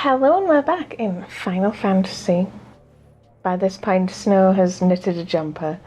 Hello and we're back in Final Fantasy. By this point, Snow has knitted a jumper.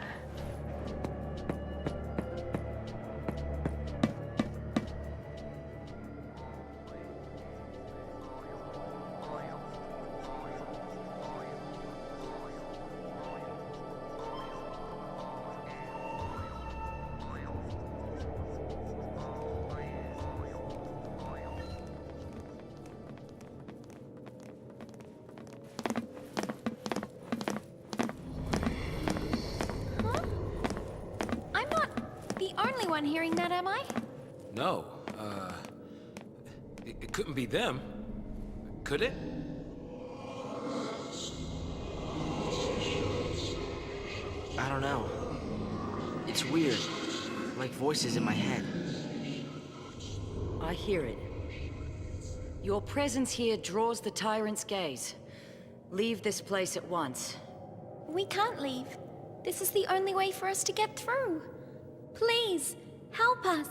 One hearing that, am I? No, it couldn't be them. Could it? I don't know. It's weird. Like voices in my head. I hear it. Your presence here draws the tyrant's gaze. Leave this place at once. We can't leave. This is the only way for us to get through. Please, help us.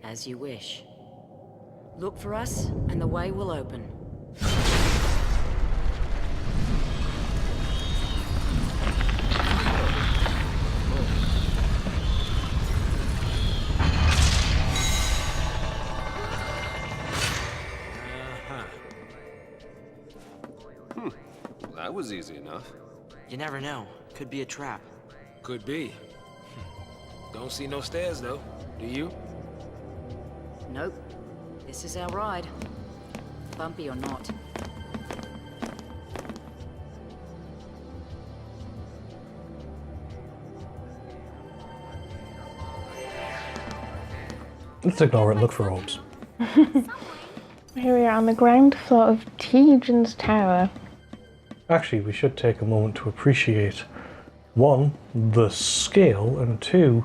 As you wish. Look for us, and the way will open. That was easy enough. You never know. Could be a trap. Could be. Don't see no stairs, though. Do you? Nope. This is our ride. Bumpy or not. Let's ignore it and look for orbs. Here we are on the ground floor of Teajin's tower. Actually, we should take a moment to appreciate, one, the scale, and two,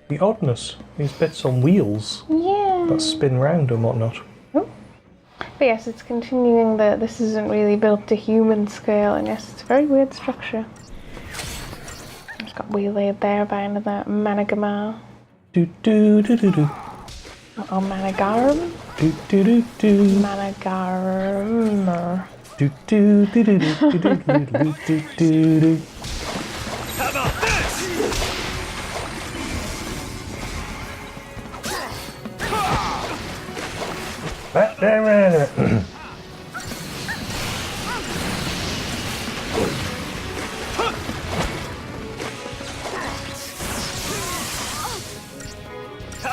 the oddness. These bits on wheels that spin round and whatnot. Oh. But yes, it's continuing that this isn't really built to human scale, and yes, it's a very weird structure. It's got waylaid there by another Managamar. Do do do do do. Or Managarum? Do do do do. Managarum. Do do do do do do do do do do do. How about this? How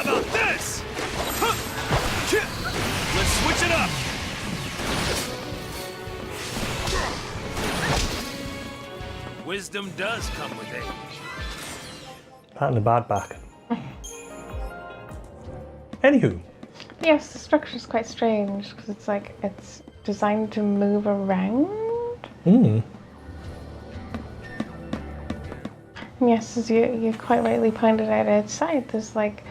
about this? Let's switch it up. Wisdom does come with age. Pat in the bad back. Anywho. Yes, the structure's quite strange because it's like it's designed to move around. Yes, as you quite rightly pointed out outside, there's like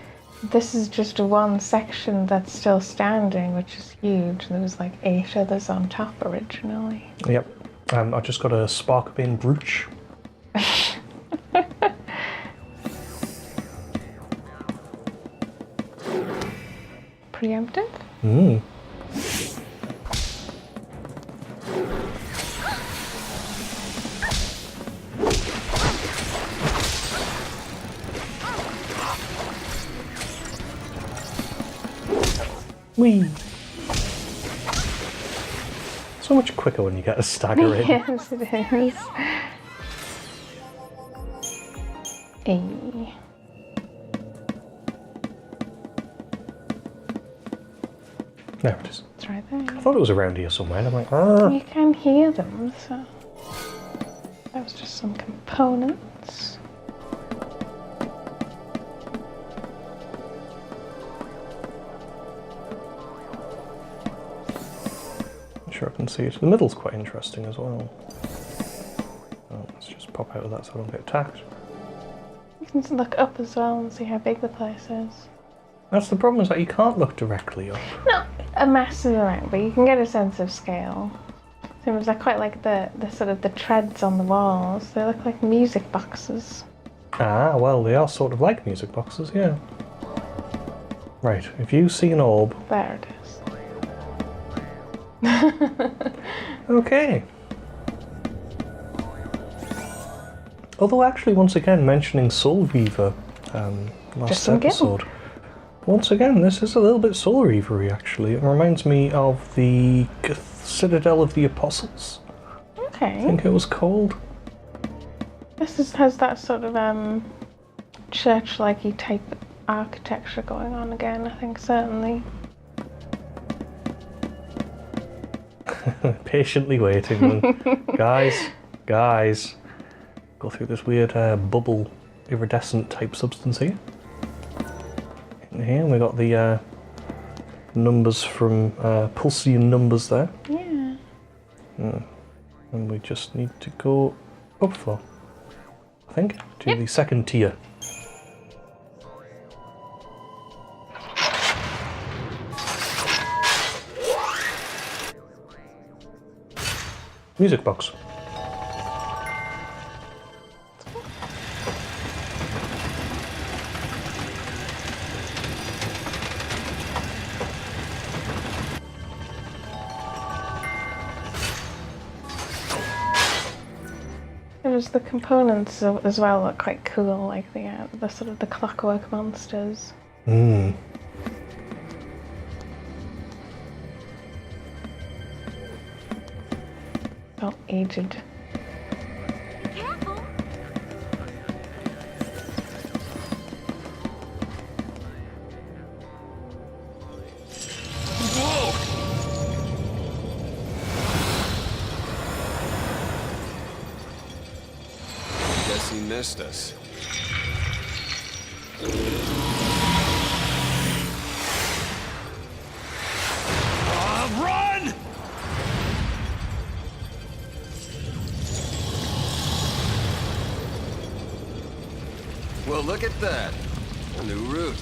this is just one section that's still standing, which is huge. There was like 8 others on top originally. Yep. I just got a Sparkbane brooch. Preemptive? Whee! So much quicker when you get a stagger in. Yes, it is. A. There it is. It's right there. I thought it was around here somewhere, and I'm like, ah. You can hear them, so that was just some components. Sure, I can see it. The middle's quite interesting as well. Oh, let's just pop out of that so I don't get attacked. You can look up as well and see how big the place is. That's the problem, is that you can't look directly up. Not a massive amount, but you can get a sense of scale. Seems like quite like the sort of the treads on the walls. They look like music boxes. Ah, well, they are sort of like music boxes, yeah. Right, if you see an orb... There it is. Okay. Although actually, once again, mentioning Soul Reaver last Just some episode. Once again, this is a little bit Soul Reaver-y, actually. It reminds me of the Citadel of the Apostles, Okay. I think it was called. Has that sort of church-like-y type architecture going on again, I think, certainly. Patiently waiting. guys, go through this weird bubble, iridescent type substance here. In here we got the numbers from Pulsian numbers there. Yeah. And we just need to go up for, I think, to the second tier. Music box. There's the components as well look quite cool, like the sort of the clockwork monsters. All aged. Careful. Guess he missed us. Run! Well, look at that. A new route.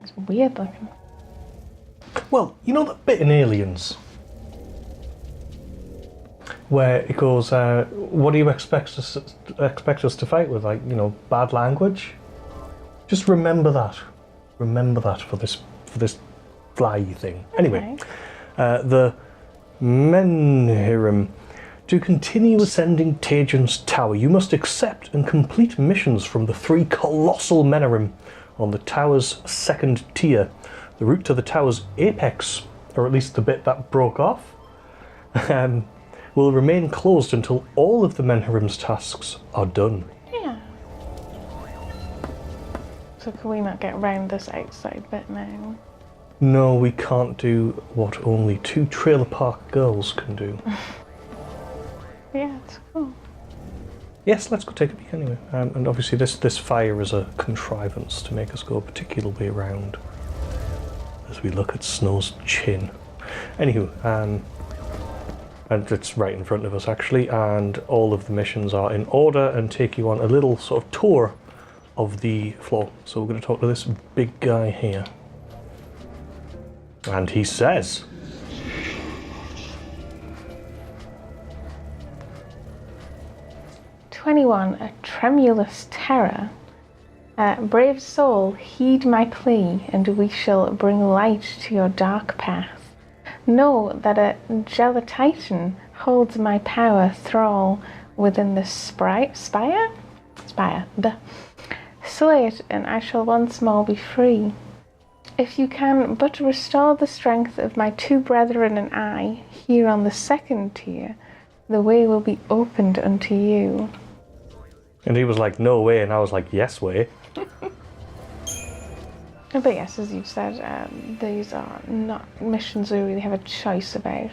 It's weird looking. Well, you know that bit in Aliens where it goes, what do you expect us to fight with? Like, you know, bad language? Just remember that. Remember that for this fly thing. Anyway, the Menhirrim. To continue ascending Teajin's tower, you must accept and complete missions from the 3 colossal Menhirrim on the tower's second tier. The route to the tower's apex, or at least the bit that broke off, will remain closed until all of the Menhirrim's tasks are done. Yeah. So can we not get round this outside bit now? No, we can't do what only 2 trailer park girls can do. Yeah, it's cool. Yes, let's go take a peek anyway. And obviously this fire is a contrivance to make us go a particular way around as we look at Snow's chin. Anywho, and it's right in front of us actually, and all of the missions are in order and take you on a little sort of tour of the floor. So we're going to talk to this big guy here. And he says... "21, a tremulous terror. Brave soul, heed my plea, and we shall bring light to your dark path. Know that a XIII holds my power thrall within the spire? Slay it, and I shall once more be free. If you can but restore the strength of my 2 brethren and I, here on the second tier, the way will be opened unto you." And he was like, no way, and I was like, yes way. But yes, as you've said, these are not missions we really have a choice about.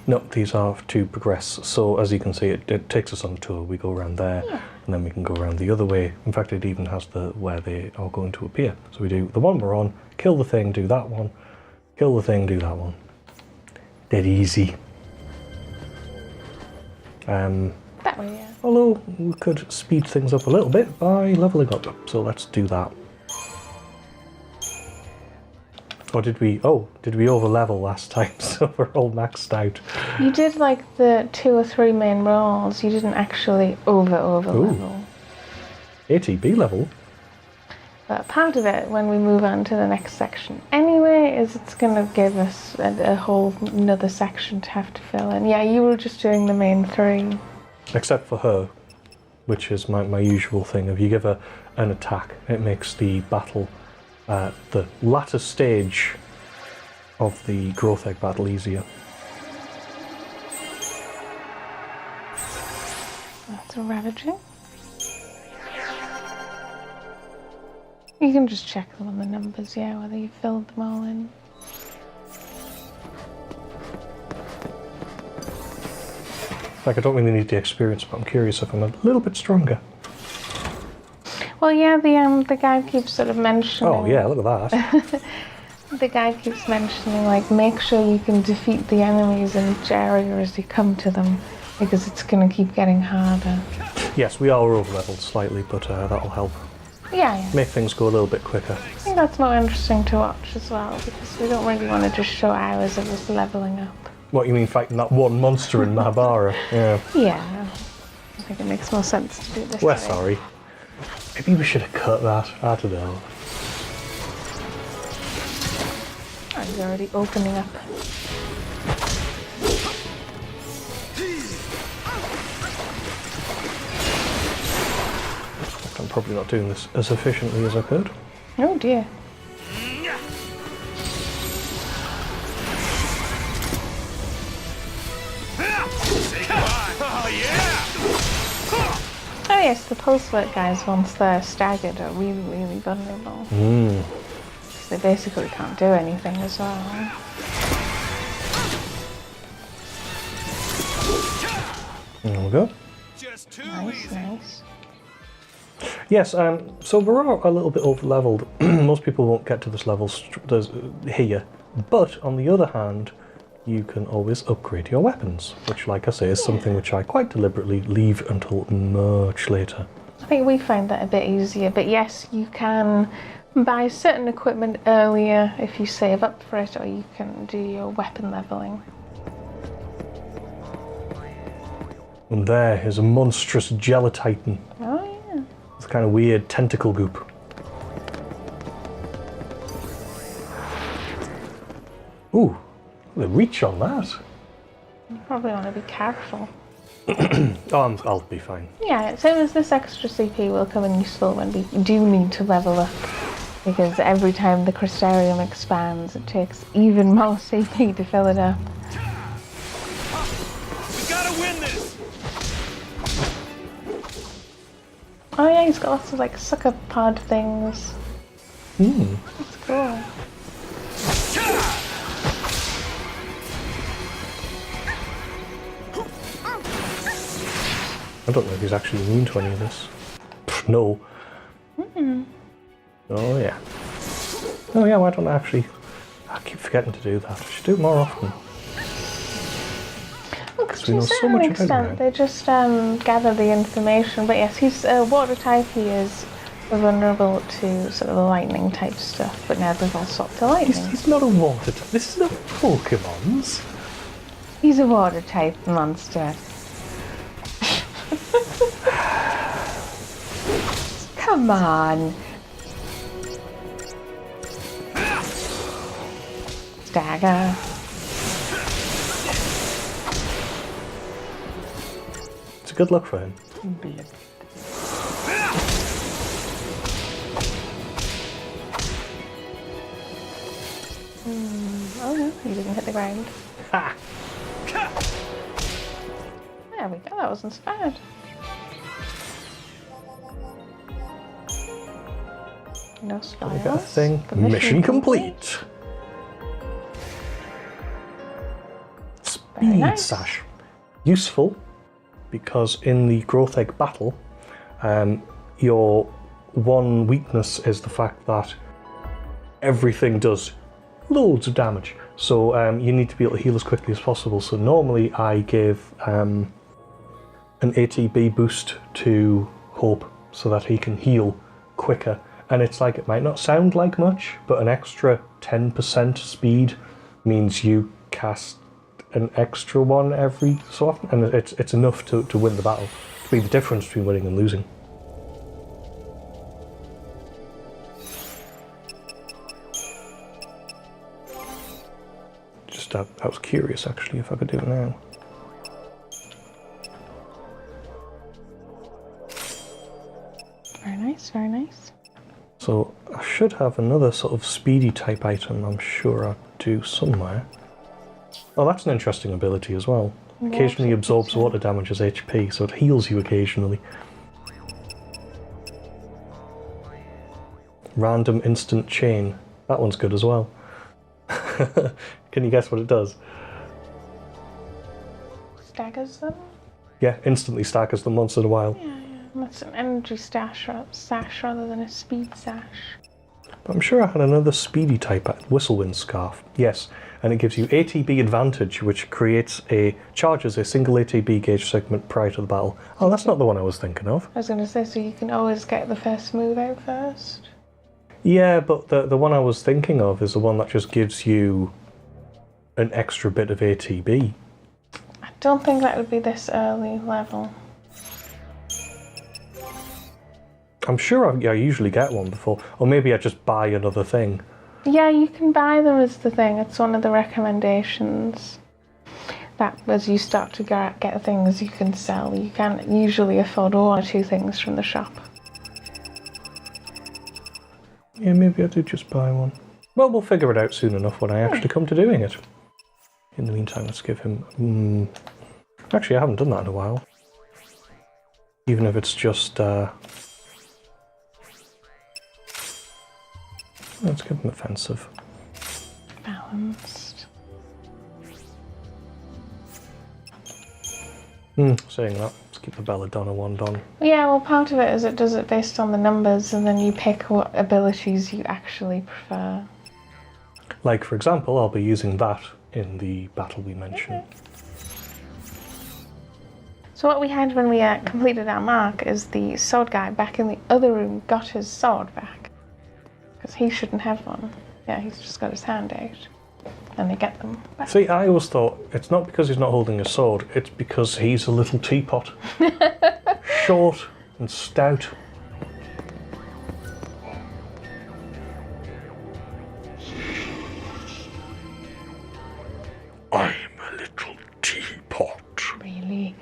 No, these are to progress. So as you can see, it takes us on a tour. We go around there, and then we can go around the other way. In fact, it even has where they are going to appear. So we do the one we're on, kill the thing, do that one, kill the thing, do that one. Dead easy. That way, yeah. Although we could speed things up a little bit by leveling up. So let's do that. Or did we over level last time, so we're all maxed out. You did like the 2 or 3 main roles, you didn't actually over level. ATB level? But part of it, when we move on to the next section anyway, is it's going to give us a whole another section to have to fill in. Yeah, you were just doing the main 3. Except for her, which is my usual thing. If you give her an attack, it makes the battle, the latter stage of the growth egg battle easier. That's a ravaging. You can just check them on the numbers, yeah, whether you filled them all in. Like, I don't really need the experience, but I'm curious if I'm a little bit stronger. Well, yeah, the guy keeps sort of mentioning... Oh, yeah, look at that. The guy keeps mentioning, like, make sure you can defeat the enemies in each area as you come to them, because it's going to keep getting harder. Yes, we are over-leveled slightly, but that'll help. Yeah. Make things go a little bit quicker. I think that's more interesting to watch as well, because we don't really want to just show hours of us leveling up. What, you mean fighting that one monster in Mahabharata? Yeah. Yeah. I think it makes more sense to do this We're way. sorry. Maybe we should have cut that. I don't know. Oh, he's already opening up. I'm probably not doing this as efficiently as I could. Oh dear. Oh yes, the pulse work guys, once they're staggered, are really, really vulnerable. They basically can't do anything as well. There we go. Nice. Yes, so we're all a little bit over-leveled. Most people won't get to this level here. But, on the other hand, you can always upgrade your weapons, which, like I say, is something which I quite deliberately leave until much later. I think we find that a bit easier, but yes, you can buy certain equipment earlier if you save up for it, or you can do your weapon leveling. And there is a monstrous Gelatitan. Oh yeah. It's kind of weird tentacle goop. Ooh, the reach on that. You probably want to be careful. Oh, I'll be fine. Yeah, same as this extra CP will come in useful when we do need to level up. Because every time the Crystarium expands, it takes even more CP to fill it up. We gotta win this! Oh yeah, he's got lots of like sucker pod things. That's cool. I don't know if he's actually immune to any of this. Pff, no. Oh yeah. Oh yeah, why don't I actually... I keep forgetting to do that. I should do it more often. Well, Because to we a know so certain much about extent, him. they just gather the information. But yes, he's water type. He is vulnerable to sort of lightning type stuff. But now they've all swapped to lightning. He's not a water type. This is not Pokemon's. He's a water type monster. Come on. Dagger. It's a good look for him. Oh no, he didn't hit the ground. Ha! There we go, that wasn't so bad. No spoils. We got a thing. The Mission complete. Very Speed nice. Sash. Useful because in the growth egg battle, your one weakness is the fact that everything does loads of damage. So you need to be able to heal as quickly as possible. So normally I give an ATB boost to Hope so that he can heal quicker. And it's like, it might not sound like much, but an extra 10% speed means you cast an extra one every so often, and it's enough to win the battle, to be the difference between winning and losing. I was curious actually if I could do it now. Very nice, very nice. So I should have another sort of speedy type item, I'm sure I do somewhere. Oh, that's an interesting ability as well. Occasionally absorbs water damage as HP, so it heals you occasionally. Random instant chain. That one's good as well. Can you guess what it does? Staggers them? Yeah, instantly staggers them once in a while. Yeah. That's an energy sash rather than a speed sash. But I'm sure I had another speedy type Whistlewind Scarf. Yes, and it gives you ATB advantage, which charges a single ATB gauge segment prior to the battle. Oh, that's not the one I was thinking of. I was going to say, so you can always get the first move out first? Yeah, but the one I was thinking of is the one that just gives you an extra bit of ATB. I don't think that would be this early level. I'm sure I usually get one before, or maybe I just buy another thing. Yeah, you can buy them as the thing. It's one of the recommendations. That as you start to get things you can sell, you can't usually afford one or two things from the shop. Yeah, maybe I did just buy one. Well, we'll figure it out soon enough when I actually come to doing it. In the meantime, let's give him... Actually, I haven't done that in a while. Even if it's just... Let's give him offensive. Balanced. Saying that, let's keep the Belladonna one on. Yeah, well, part of it is it does it based on the numbers, and then you pick what abilities you actually prefer. Like, for example, I'll be using that in the battle we mentioned. So what we had when we completed our mark is the sword guy back in the other room got his sword back. Because he shouldn't have one. Yeah, he's just got his hand out. And they get them back. See, I always thought it's not because he's not holding a sword, it's because he's a little teapot. Short and stout. I'm a little teapot. Really?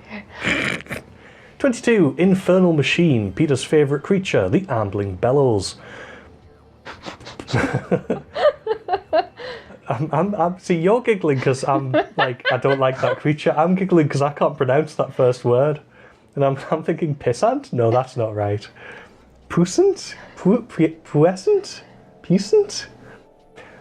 22. Infernal Machine, Peter's favourite creature, the Ambling Bellows. See, you're giggling because I'm like, I don't like that creature. I'm giggling because I can't pronounce that first word. And I'm thinking, pissant? No, that's not right. Puissant? Puissant? Puissant?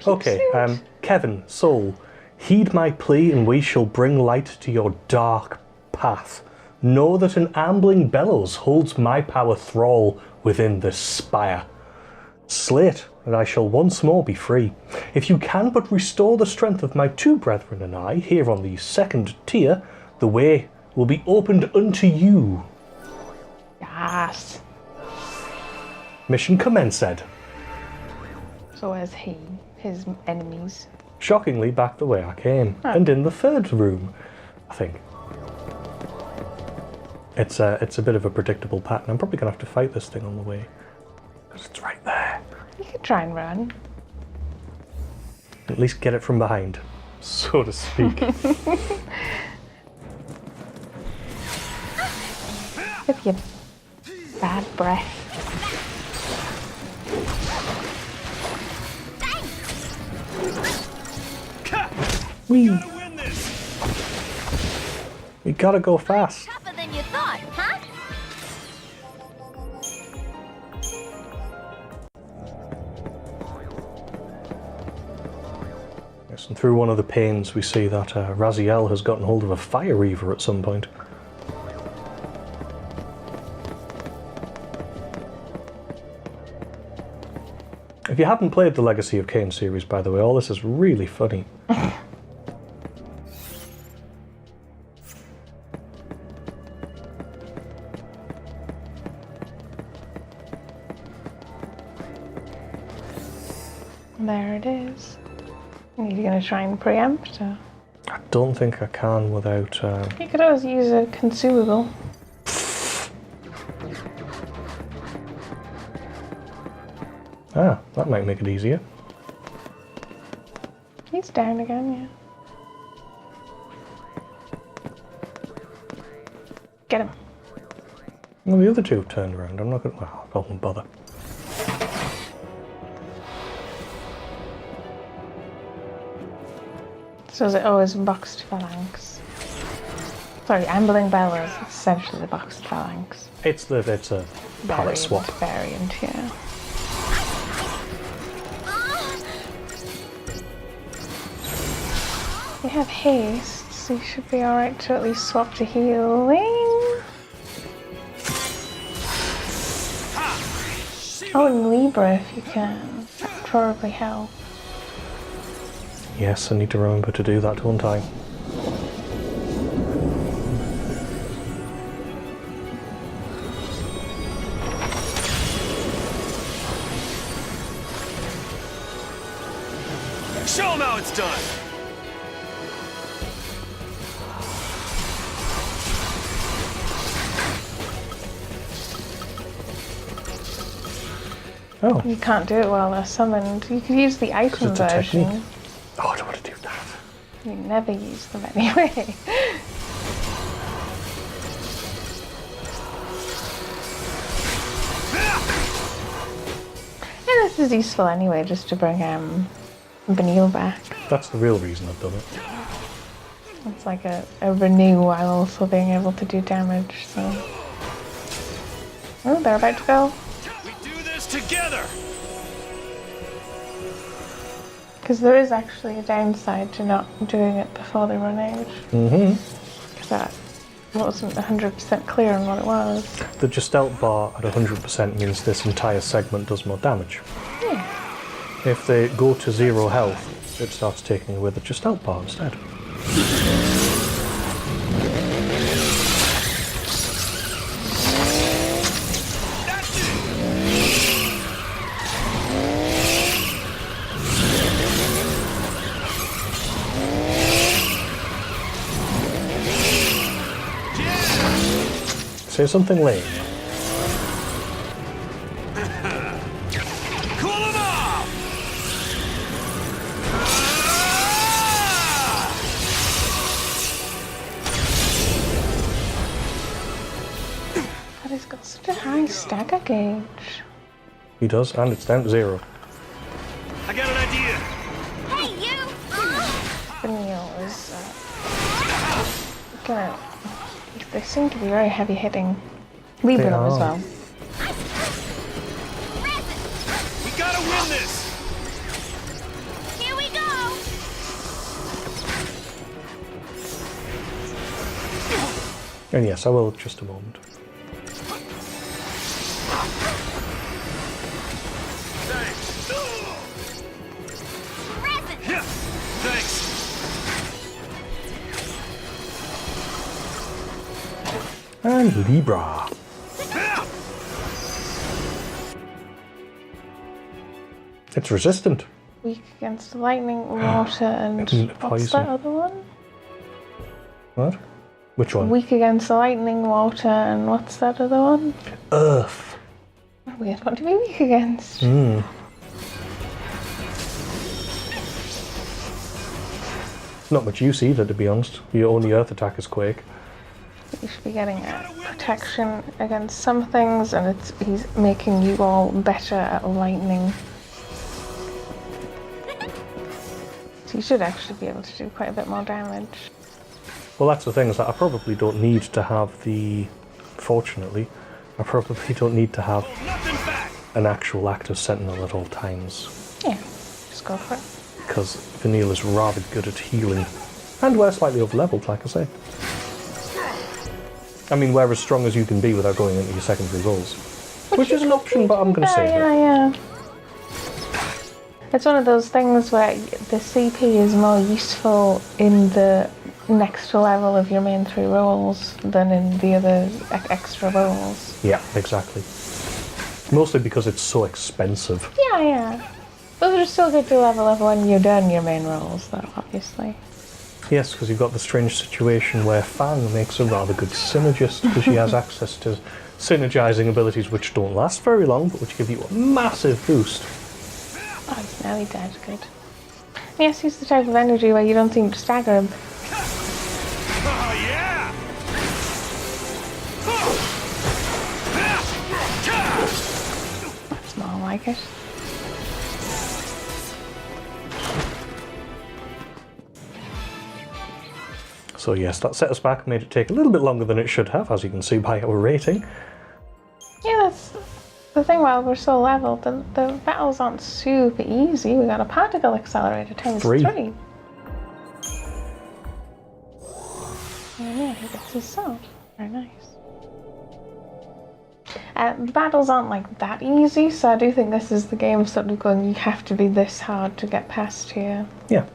Okay, Kevin, Soul, heed my plea and we shall bring light to your dark path. Know that an ambling bellows holds my power thrall within this spire. Slay it, and I shall once more be free. If you can but restore the strength of my two brethren and I, here on the second tier, the way will be opened unto you. Yes. Mission commenced. So as his enemies. Shockingly back the way I came, and in the third room, I think. It's a bit of a predictable pattern. I'm probably going to have to fight this thing on the way. Because it's right there. You could try and run. At least get it from behind, so to speak. With your bad breath. Wee. We gotta go fast. Tougher than you thought, huh? Yes, and through one of the panes we see that Raziel has gotten hold of a fire reaver at some point. If you haven't played the Legacy of Kain series, by the way, all this is really funny. There it is. Are you going to try and preempt? Or? I don't think I can without... You could always use a consumable. Ah, that might make it easier. He's down again, Get him. Well, the other two have turned around. I'm not going to... Well, I won't bother. So is it always boxed phalanx? Sorry, ambling bellows is essentially the boxed phalanx. It's a palette swap. Variant, yeah. You have haste, so you should be alright to at least swap to healing. Oh, and Libra if you can. That would probably help. Yes, I need to remember to do that, don't I? Show them how it's done! Oh. You can't do it while they're summoned. You could use the item It's a version. technique. Oh, I don't want to do that. You never use them anyway. And this is useful anyway, just to bring Benil back. That's the real reason I've done it. It's like a renew while also being able to do damage, so... Oh, they're about to go. We do this together! Because there is actually a downside to not doing it before they run out. Mm-hmm. Because that wasn't 100% clear on what it was. The Gestalt bar at 100% means this entire segment does more damage. Yeah. If they go to 0 health, it starts taking away the Gestalt bar instead. Say something lame. Cool them off! But he's got such a high stagger gauge. He does, and it's down to 0. I got an idea! Hey, you! Benil is gonna... They seem to be very heavy hitting. Libra They them as are. well. We gotta win this! Here we go! And yes, I will just a moment. Thanks! Present! Yeah. Thanks! And Libra. It's resistant. Weak against lightning, water, and And what's poison. that other one? What? Which one? Weak against lightning, water, and what's that other one? Earth. Weird one to be weak against. Hmm. Not much use either, to be honest. Your only earth attack is Quake. You should be getting protection against some things, and he's making you all better at lightning. So you should actually be able to do quite a bit more damage. Well, that's the thing, is that I probably don't need to have the... Fortunately, I probably don't need to have Nothing back! an actual active sentinel at all times. Yeah, just go for it. Because Vanille is rather good at healing. And we're slightly over-leveled, like I say. I mean, we're as strong as you can be without going into your secondary rolls. Which is an option, but I'm going to save it. Yeah. It's one of those things where the CP is more useful in the next level of your main 3 rolls than in the other extra rolls. Yeah, exactly. Mostly because it's so expensive. Yeah. Those are still good to level up when you're done your main rolls, though, obviously. Yes, because you've got the strange situation where Fang makes a rather good synergist because she has access to synergizing abilities which don't last very long, but which give you a massive boost. Oh, he's nearly dead. Good. Yes, he's the type of energy where you don't seem to stagger him. Oh, yeah! like it. So yes, that set us back, made it take a little bit longer than it should have, as you can see by our rating. Yeah, that's the thing. While we're so leveled, the battles aren't super easy. We got a particle accelerator times 3. Oh yeah, he gets his sword. Very nice. The battles aren't like that easy, so I do think this is the game sort of going, you have to be this hard to get past here. Yeah.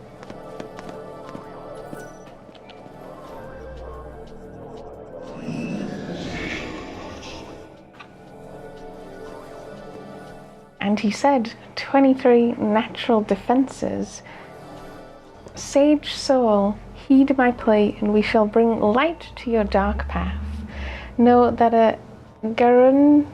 And he said 23 natural defenses. Sage soul, heed my plea, and we shall bring light to your dark path. Know that a Gurangatch?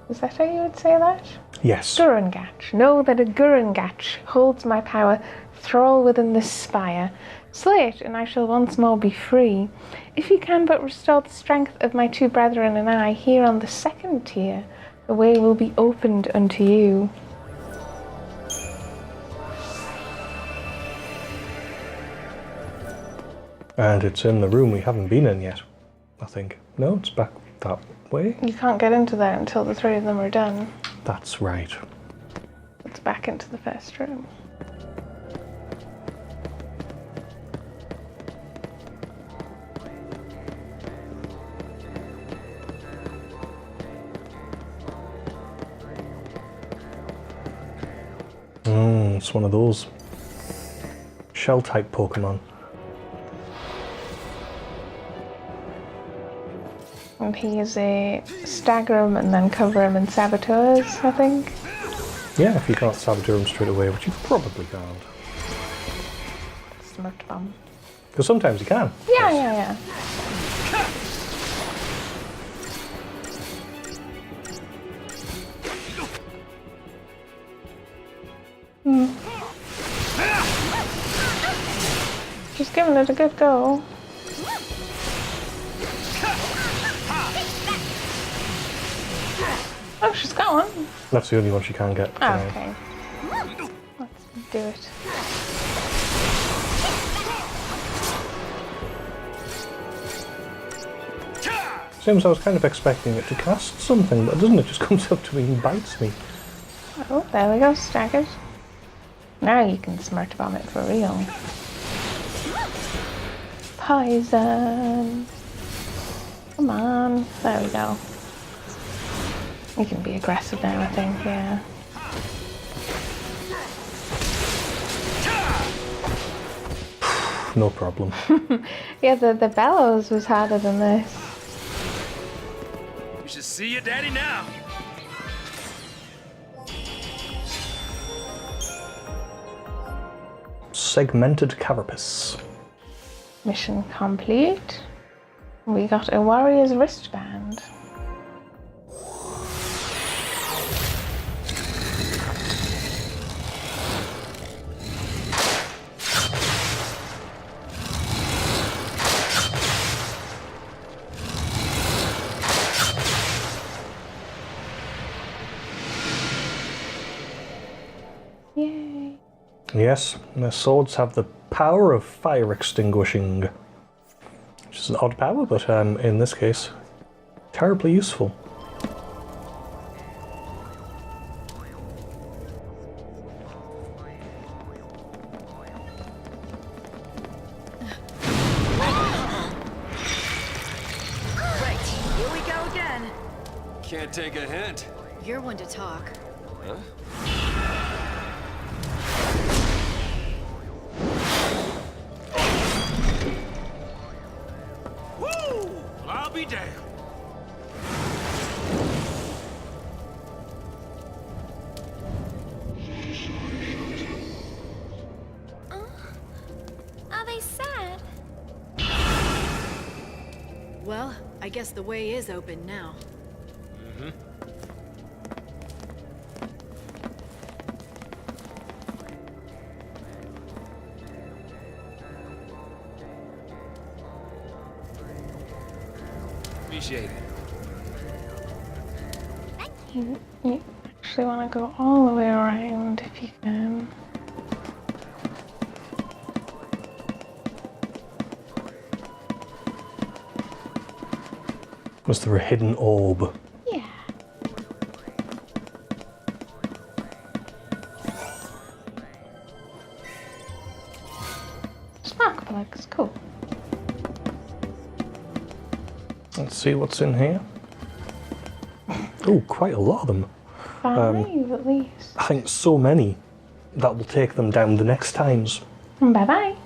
Is that how you would say that? Yes. Gurangatch. Know that a Gurangatch holds my power, thrall within this spire. Slay it, and I shall once more be free. If you can but restore the strength of my 2 brethren and I, here on the 2nd tier, the way will be opened unto you. And it's in the room we haven't been in yet, I think. No, it's back that way. You can't get into there until the 3 of them are done. That's right. It's back into the first room. It's one of those shell-type Pokemon. And he is a stagger him and then cover him in saboteurs, I think. Yeah, if you can't saboteur him straight away, which you probably can't. Smart bomb. Because sometimes you can. Yeah. Just giving it a good go. Oh, she's got one. That's the only one she can get. Oh, okay. Let's do it. Seems I was kind of expecting it to cast something, but doesn't it? Just comes up to me and bites me. Oh, there we go, staggered. Now you can smart bomb it for real. Poison. Come on. There we go. You can be aggressive now, I think, yeah. No problem. Yeah, the bellows was harder than this. You should see your daddy now. Segmented carapace. Mission complete. We got a warrior's wristband. Yay. Yes, their swords have the power of fire extinguishing. Which is an odd power, but in this case, terribly useful. Right, here we go again. Can't take a hint. You're one to talk. Huh? Woo! I'll be damned. Are they sad? Well, I guess the way is open now. Appreciate it. You actually want to go all the way around if you can. Was there a hidden orb? Yeah. Spark plugs, cool. Let's see what's in here. Oh, quite a lot of them. 5 at least. I think so many that will take them down the next times. Bye bye.